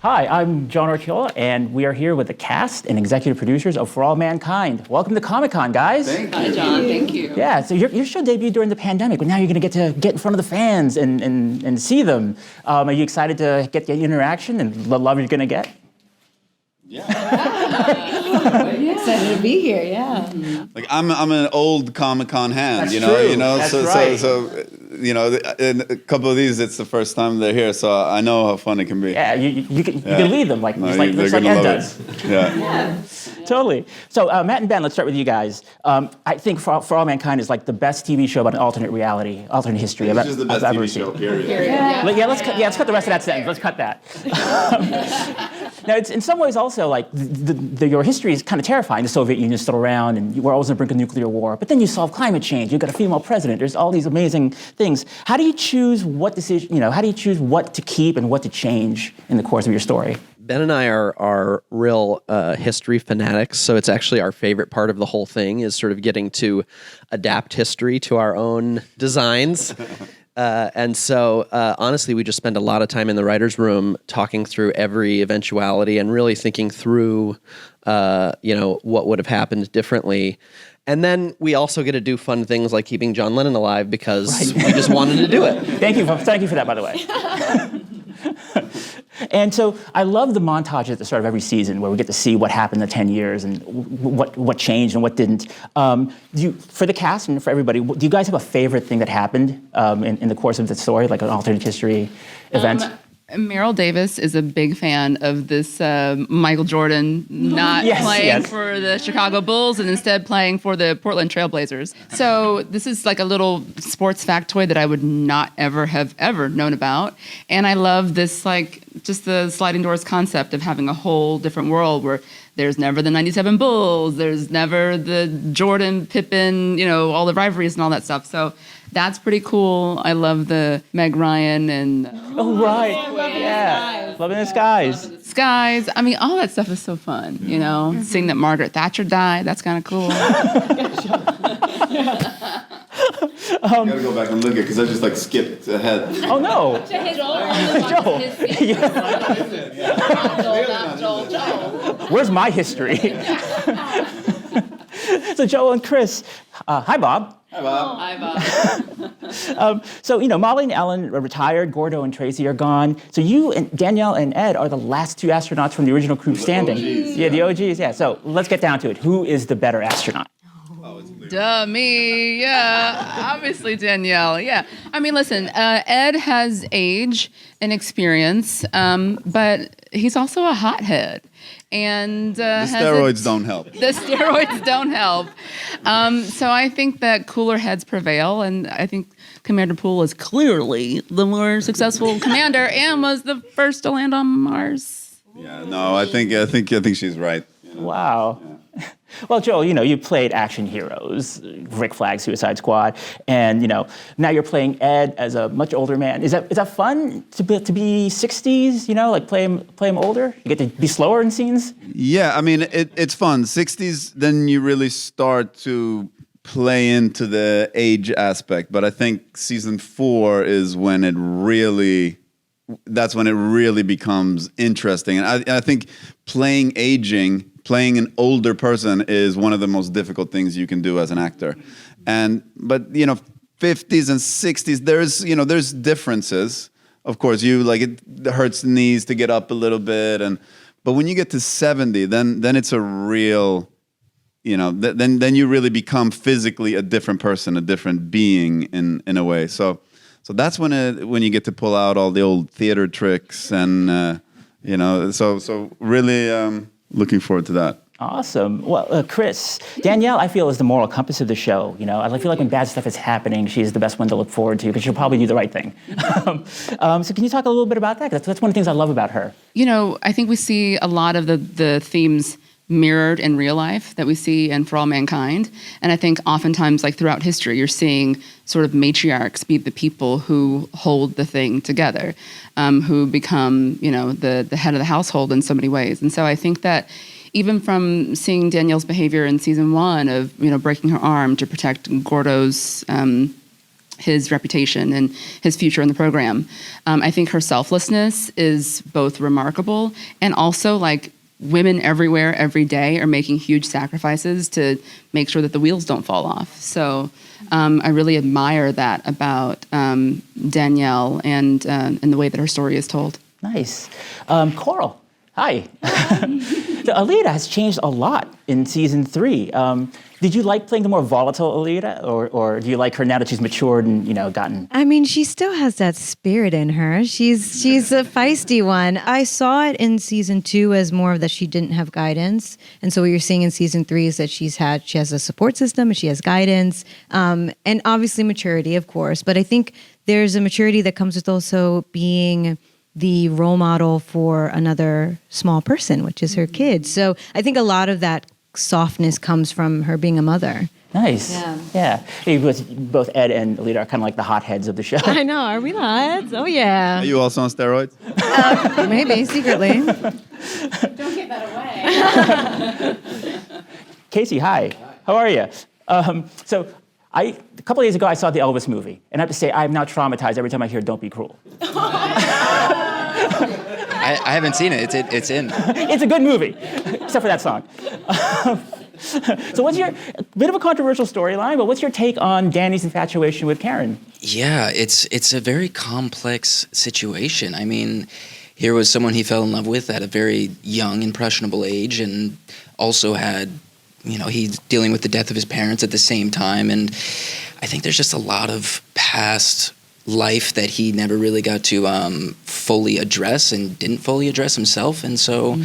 Hi, I'm John Archiola, and we are here with the cast and executive producers of For All Mankind. Welcome to Comic-Con, guys. Thank you. Hi, John. Thank you. Yeah, so your show debuted during the pandemic, but now you're going to get in front of the fans and see them. Are you excited to get the interaction and the love you're going to get? Yeah. Excited to be here. Yeah. Like I'm an old Comic-Con hand, That's you know, true. That's so, right. so you know, in a couple of these, it's the first time they're here, so I know how fun it can be. Yeah, you can lead them like No, just like Ed does. Yeah. Totally. So Matt and Ben, let's start with you guys. I think For All Mankind is like the best TV show about an alternate reality, alternate history It's just the best I've ever TV show, seen. period. Yeah, let's cut the rest of that sentence. Let's cut that. Now, it's in some ways also like your history is kind of terrifying. The Soviet Union is still around, and we're always on the brink of nuclear war. But then you solve climate change. You've got a female president. There's all these amazing things. How do you choose what decision? How do you choose what to keep and what to change in the course of your story? Ben and I are real history fanatics, so it's actually our favorite part of the whole thing is sort of getting to adapt history to our own designs. And so, honestly, we just spend a lot of time in the writer's room talking through every eventuality and really thinking through, what would have happened differently. And then we also get to do fun things like keeping John Lennon alive because we just wanted to do it. Thank you for that, by the way. And so I love the montage at the start of every season where we get to see what happened in the 10 years and what changed and what didn't. For the cast and for everybody, do you guys have a favorite thing that happened in the course of the story, like an alternate history event? Meryl Davis is a big fan of this Michael Jordan not playing for the Chicago Bulls and instead playing for the Portland Trail Blazers. So this is like a little sports factoid that I would not have ever known about. And I love this, like, just the sliding doors concept of having a whole different world where there's never the 97 Bulls, there's never the Jordan, Pippen, all the rivalries and all that stuff. So that's pretty cool. I love the Meg Ryan and... Oh, right. Yeah. Love in the Skies. Skies. I mean, all that stuff is so fun, Seeing that Margaret Thatcher died, that's kind of cool. I gotta go back and look at it because I just skipped ahead. Oh, no. Joel. Joel. Where's my history? So Joel and Chris. Hi, Bob. Hi, Bob. Hi, Bob. So, Molly and Ellen are retired. Gordo and Tracy are gone. So you and Danielle and Ed are the last two astronauts from the original group standing. OGs. Yeah, the OGs, yeah. So let's get down to it. Who is the better astronaut? Duh, me. Yeah, obviously Danielle. Yeah. I mean, listen, Ed has age and experience, but he's also a hothead. And The steroids don't help. The steroids don't help. So I think that cooler heads prevail, and I think Commander Poole is clearly the more successful commander and was the first to land on Mars. Yeah, no, I think she's right. Wow. Yeah. Well, Joel, you played action heroes, Rick Flag, Suicide Squad, and now you're playing Ed as a much older man. Is that fun to be 60s? Like play him older. You get to be slower in scenes. Yeah, I mean it's fun. 60s, then you really start to play into the age aspect. But I think season 4 is when it really. That's when it really becomes interesting, and I think playing an older person is one of the most difficult things you can do as an actor. But 50s and 60s, there's differences. Of course, it hurts the knees to get up a little bit, but when you get to 70, then it's a real, then you really become physically a different person, a different being in a way. So that's when you get to pull out all the old theater tricks and so really looking forward to that. Awesome. Well, Chris, Danielle, I feel is the moral compass of the show. I feel like when bad stuff is happening, she's the best one to look forward to because she'll probably do the right thing. So can you talk a little bit about that? That's one of the things I love about her. I think we see a lot of the themes mirrored in real life that we see in For All Mankind. And I think oftentimes, like throughout history, you're seeing sort of matriarchs be the people who hold the thing together, who become, the head of the household in so many ways. And so I think that even from seeing Danielle's behavior in season 1 of, breaking her arm to protect Gordo's his reputation and his future in the program. I think her selflessness is both remarkable and also like women everywhere every day are making huge sacrifices to make sure that the wheels don't fall off. So I really admire that about Danielle and the way that her story is told. Nice. Coral, hi. So Alita has changed a lot in season 3. Did you like playing the more volatile Alita, or do you like her now that she's matured and gotten? I mean, she still has that spirit in her. She's a feisty one. I saw it in season 2 as more of that she didn't have guidance, and so what you're seeing in season 3 is that she has a support system and she has guidance, and obviously maturity, of course. But I think there's a maturity that comes with also being the role model for another small person, which is her kids. So I think a lot of that softness comes from her being a mother. Nice. Yeah. Hey, both Ed and Alita are kind of like the hotheads of the show. I know. Are we not? Oh, yeah. Are you also on steroids? Maybe, secretly. Don't give that away. Casey, hi. How are you? So a couple of days ago, I saw the Elvis movie, and I have to say, I'm now traumatized every time I hear "Don't Be Cruel." I haven't seen it. It's in. It's a good movie, except for that song. So what's a bit of a controversial storyline, but what's your take on Danny's infatuation with Karen? Yeah, it's a very complex situation. I mean, here was someone he fell in love with at a very young, impressionable age, and also had, he's dealing with the death of his parents at the same time. And I think there's just a lot of past life that he never really got to fully address and didn't fully address himself. And so,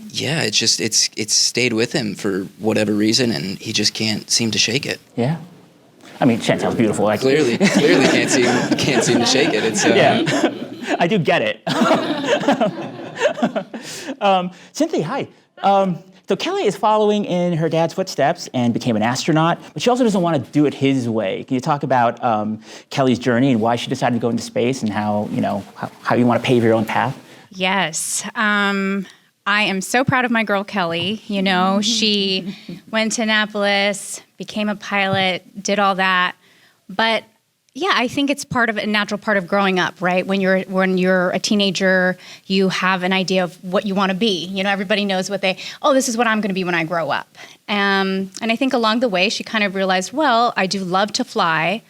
yeah, it's stayed with him for whatever reason, and he just can't seem to shake it. Yeah. I mean, Chantel's beautiful. Clearly can't seem to shake it. It's yeah, I do get it. Cynthia, hi. So Kelly is following in her dad's footsteps and became an astronaut, but she also doesn't want to do it his way. Can you talk about Kelly's journey and why she decided to go into space and how you want to pave your own path? Yes. I am so proud of my girl, Kelly. She went to Annapolis, became a pilot, did all that. But yeah, I think it's a natural part of growing up, right? When you're a teenager, you have an idea of what you want to be. Everybody knows this is what I'm going to be when I grow up. And I think along the way, she kind of realized, well, I do love to fly,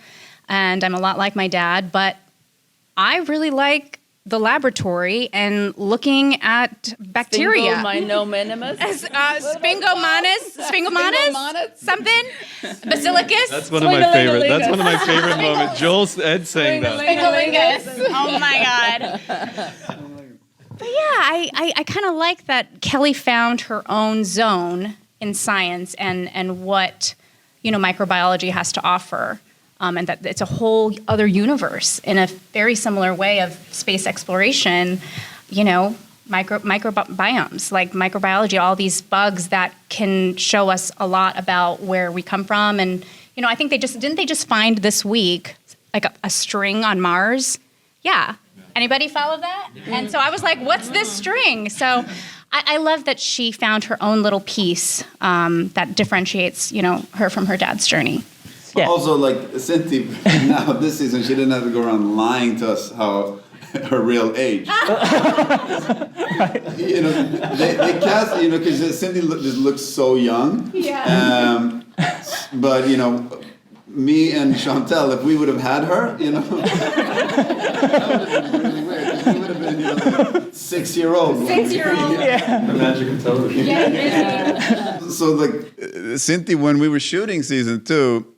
and I'm a lot like my dad, but I really like the laboratory and looking at bacteria. Sphingomynominus. Sphingomonas, something, basilicus. That's one of my favorite. That's one of my favorite moments. Joel Ed saying that. Sphingolingus. Oh my god. But yeah, I kind of like that Kelly found her own zone in science and what microbiology has to offer. And that it's a whole other universe in a very similar way of space exploration, microbiomes, like microbiology, all these bugs that can show us a lot about where we come from. And, I think they just find this week, like a string on Mars? Yeah. Anybody follow that? And so I was like, what's this string? So I love that she found her own little piece that differentiates, her from her dad's journey. Yeah. Also, like Cynthia, now this season, she didn't have to go around lying to us how her real age. They cast, because Cindy just looks so young. Yeah. But me and Chantel, if we would have had her, that would have been really weird. She would have been, 6-year-old. 6-year-old. Yeah. The magic of television. Yeah. So, like, Cynthia, when we were shooting season 2.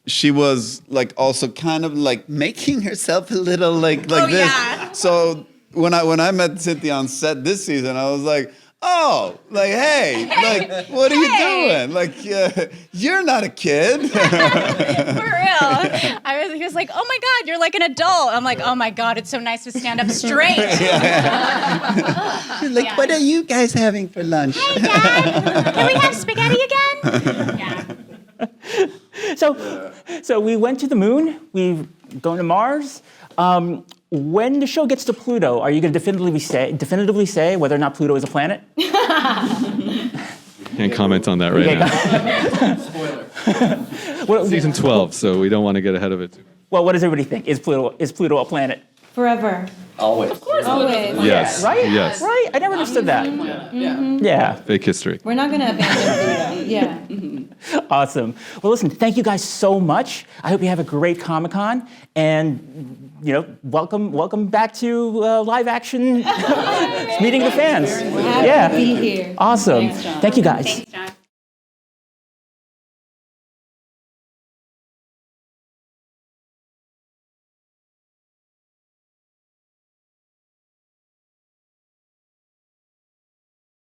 She was like also kind of like making herself a little like this. Yeah. So when I met Cynthia on set this season, I was like, oh, like hey, like what are you doing? Like you're not a kid. For real. He was like, oh my God, you're like an adult. I'm like, oh my God, it's so nice to stand up straight. Like, what are you guys having for lunch? Hey, Dad, can we have spaghetti again? Yeah. So we went to the moon. We've gone to Mars. When the show gets to Pluto, are you going to definitively say whether or not Pluto is a planet? Can't comment on that right now. Spoiler. Season 12, so we don't want to get ahead of it. Well, what does everybody think? Is Pluto a planet? Forever. Always. Always. Yes. Right? Yes. Right? I never understood that. Yeah. Fake history. We're not going to abandon Pluto. Yeah. Awesome. Well, listen, thank you guys so much. I hope you have a great Comic-Con, and welcome back to live action meeting the fans. Happy to be here. Awesome. Thanks, John. Thank you guys. Thanks, John.